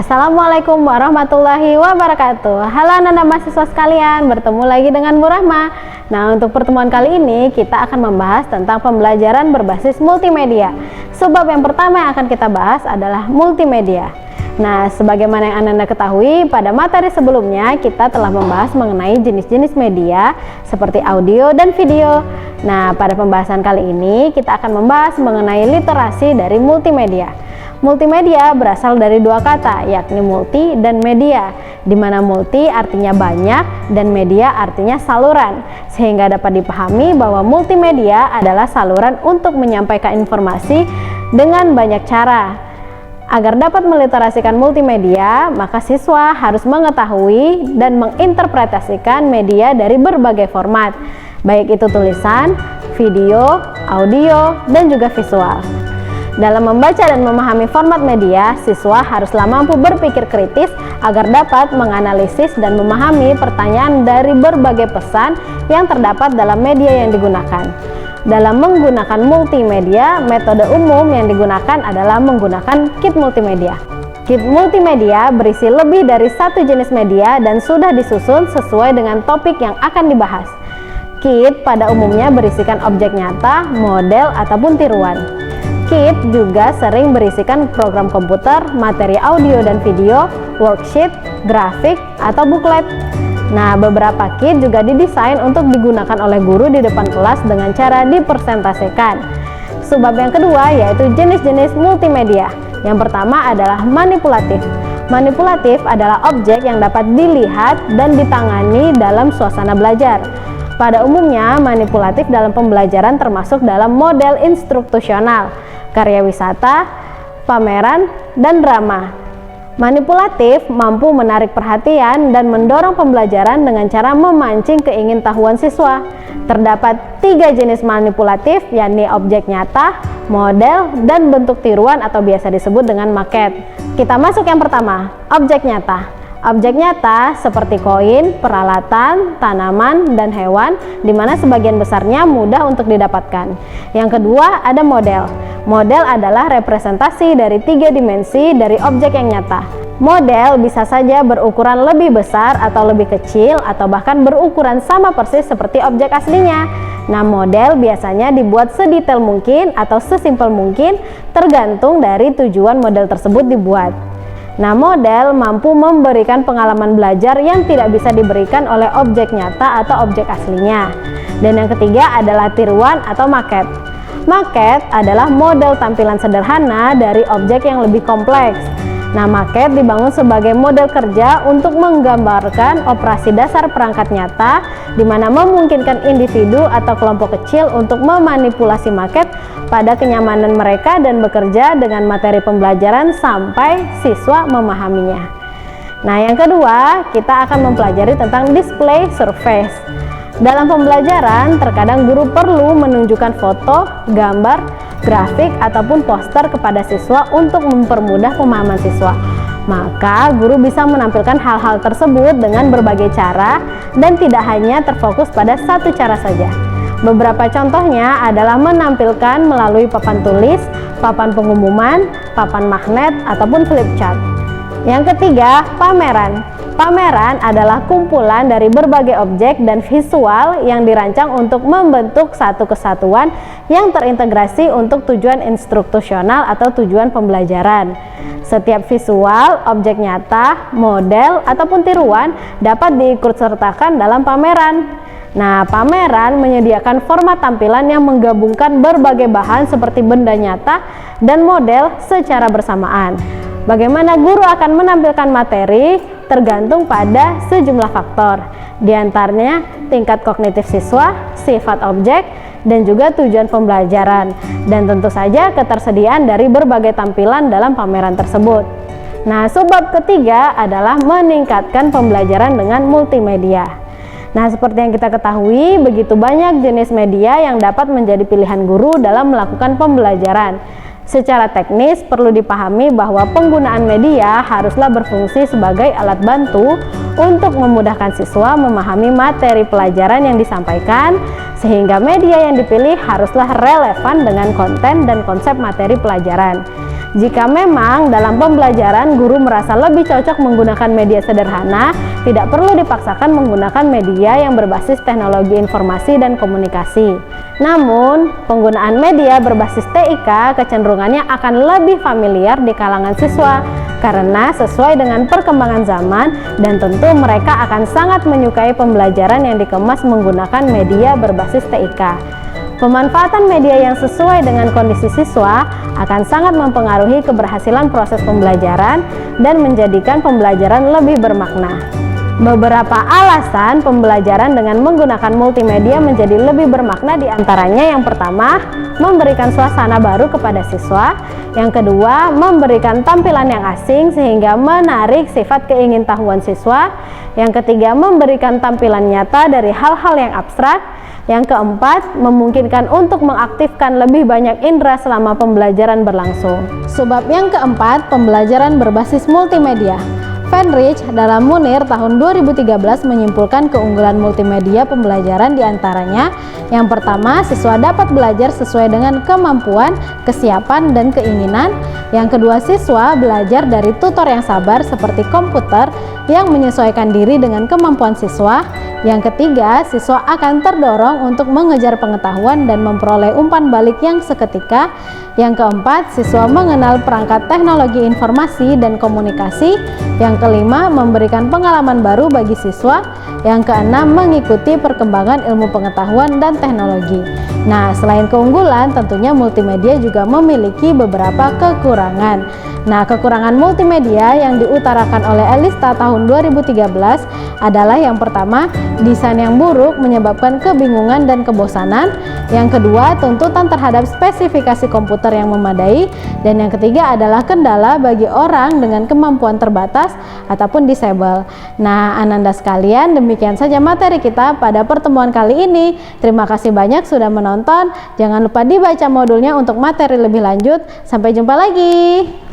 Assalamualaikum warahmatullahi wabarakatuh. Halo anak-anak mahasiswa sekalian, bertemu lagi dengan Bu Rahma. Nah, untuk pertemuan kali ini kita akan membahas tentang pembelajaran berbasis multimedia. Sebab yang pertama yang akan kita bahas adalah multimedia. Nah, sebagaimana yang anak-anak ketahui, pada materi sebelumnya kita telah membahas mengenai jenis-jenis media seperti audio dan video. Nah, pada pembahasan kali ini kita akan membahas mengenai literasi dari multimedia. Multimedia berasal dari dua kata, yakni multi dan media, di mana multi artinya banyak dan media artinya saluran, sehingga dapat dipahami bahwa multimedia adalah saluran untuk menyampaikan informasi dengan banyak cara. Agar dapat meliterasikan multimedia, maka siswa harus mengetahui dan menginterpretasikan media dari berbagai format, baik itu tulisan, video, audio, dan juga visual. Dalam membaca dan memahami format media, siswa haruslah mampu berpikir kritis agar dapat menganalisis dan memahami pertanyaan dari berbagai pesan yang terdapat dalam media yang digunakan. Dalam menggunakan multimedia, metode umum yang digunakan adalah menggunakan kit multimedia. Kit multimedia berisi lebih dari satu jenis media dan sudah disusun sesuai dengan topik yang akan dibahas. Kit pada umumnya berisikan objek nyata, model, ataupun tiruan. Kit juga sering berisikan program komputer, materi audio dan video, worksheet, grafik, atau booklet. Nah, beberapa kit juga didesain untuk digunakan oleh guru di depan kelas dengan cara dipresentasikan. Sebab yang kedua yaitu jenis-jenis multimedia. Yang pertama adalah manipulatif. Manipulatif adalah objek yang dapat dilihat dan ditangani dalam suasana belajar. Pada umumnya, manipulatif dalam pembelajaran termasuk dalam model instruktusional, karya wisata, pameran, dan drama. Manipulatif mampu menarik perhatian dan mendorong pembelajaran dengan cara memancing keingintahuan siswa. Terdapat 3 jenis manipulatif, yakni objek nyata, model, dan bentuk tiruan atau biasa disebut dengan maket. Kita masuk yang pertama, objek nyata. Objek nyata seperti koin, peralatan, tanaman, dan hewan, di mana sebagian besarnya mudah untuk didapatkan. Yang kedua ada model. Model adalah representasi dari 3 dimensi dari objek yang nyata. Model bisa saja berukuran lebih besar atau lebih kecil atau bahkan berukuran sama persis seperti objek aslinya. Nah, model biasanya dibuat sedetail mungkin atau sesimpel mungkin tergantung dari tujuan model tersebut dibuat. Nah, model mampu memberikan pengalaman belajar yang tidak bisa diberikan oleh objek nyata atau objek aslinya. Dan yang ketiga adalah tiruan atau maket. Maket adalah model tampilan sederhana dari objek yang lebih kompleks. Nah, maket dibangun sebagai model kerja untuk menggambarkan operasi dasar perangkat nyata, di mana memungkinkan individu atau kelompok kecil untuk memanipulasi maket pada kenyamanan mereka dan bekerja dengan materi pembelajaran sampai siswa memahaminya. Nah, yang kedua, kita akan mempelajari tentang display surface. Dalam pembelajaran, terkadang guru perlu menunjukkan foto, gambar, grafik, ataupun poster kepada siswa untuk mempermudah pemahaman siswa. Maka, guru bisa menampilkan hal-hal tersebut dengan berbagai cara dan tidak hanya terfokus pada satu cara saja. Beberapa contohnya adalah menampilkan melalui papan tulis, papan pengumuman, papan magnet, ataupun flip chart. Yang ketiga, pameran. Pameran adalah kumpulan dari berbagai objek dan visual yang dirancang untuk membentuk satu kesatuan yang terintegrasi untuk tujuan instruktusional atau tujuan pembelajaran. Setiap visual, objek nyata, model, ataupun tiruan dapat diikutsertakan dalam pameran. Nah, pameran menyediakan format tampilan yang menggabungkan berbagai bahan seperti benda nyata dan model secara bersamaan. Bagaimana guru akan menampilkan materi tergantung pada sejumlah faktor, di antaranya tingkat kognitif siswa, sifat objek, dan juga tujuan pembelajaran, dan tentu saja ketersediaan dari berbagai tampilan dalam pameran tersebut. Nah, sebab ketiga adalah meningkatkan pembelajaran dengan multimedia. Nah, seperti yang kita ketahui, begitu banyak jenis media yang dapat menjadi pilihan guru dalam melakukan pembelajaran. Secara teknis perlu dipahami bahwa penggunaan media haruslah berfungsi sebagai alat bantu untuk memudahkan siswa memahami materi pelajaran yang disampaikan, sehingga media yang dipilih haruslah relevan dengan konten dan konsep materi pelajaran. Jika memang dalam pembelajaran guru merasa lebih cocok menggunakan media sederhana, tidak perlu dipaksakan menggunakan media yang berbasis teknologi informasi dan komunikasi. Namun, penggunaan media berbasis TIK kecenderungannya akan lebih familiar di kalangan siswa karena sesuai dengan perkembangan zaman dan tentu mereka akan sangat menyukai pembelajaran yang dikemas menggunakan media berbasis TIK. Pemanfaatan media yang sesuai dengan kondisi siswa akan sangat mempengaruhi keberhasilan proses pembelajaran dan menjadikan pembelajaran lebih bermakna. Beberapa alasan pembelajaran dengan menggunakan multimedia menjadi lebih bermakna diantaranya yang pertama, memberikan suasana baru kepada siswa. Yang kedua, memberikan tampilan yang asing sehingga menarik sifat keingintahuan siswa. Yang ketiga, memberikan tampilan nyata dari hal-hal yang abstrak. Yang keempat, memungkinkan untuk mengaktifkan lebih banyak indera selama pembelajaran berlangsung. Sebab yang keempat, pembelajaran berbasis multimedia. Fenrich dalam Munir tahun 2013 menyimpulkan keunggulan multimedia pembelajaran diantaranya yang pertama, siswa dapat belajar sesuai dengan kemampuan, kesiapan, dan keinginan. Yang kedua, siswa belajar dari tutor yang sabar seperti komputer yang menyesuaikan diri dengan kemampuan siswa. Yang ketiga, siswa akan terdorong untuk mengejar pengetahuan dan memperoleh umpan balik yang seketika. Yang keempat, siswa mengenal perangkat teknologi informasi dan komunikasi. Yang kelima, memberikan pengalaman baru bagi siswa. Yang keenam, mengikuti perkembangan ilmu pengetahuan dan teknologi. Nah, selain keunggulan, tentunya multimedia juga memiliki beberapa kekurangan. Nah, kekurangan multimedia yang diutarakan oleh Elista tahun 2013 adalah yang pertama, desain yang buruk menyebabkan kebingungan dan kebosanan. Yang kedua, tuntutan terhadap spesifikasi komputer yang memadai. Dan yang ketiga adalah kendala bagi orang dengan kemampuan terbatas ataupun disable. Nah, Ananda sekalian, demikian saja materi kita pada pertemuan kali ini. Terima kasih banyak sudah menonton. Jangan lupa dibaca modulnya untuk materi lebih lanjut. Sampai jumpa lagi.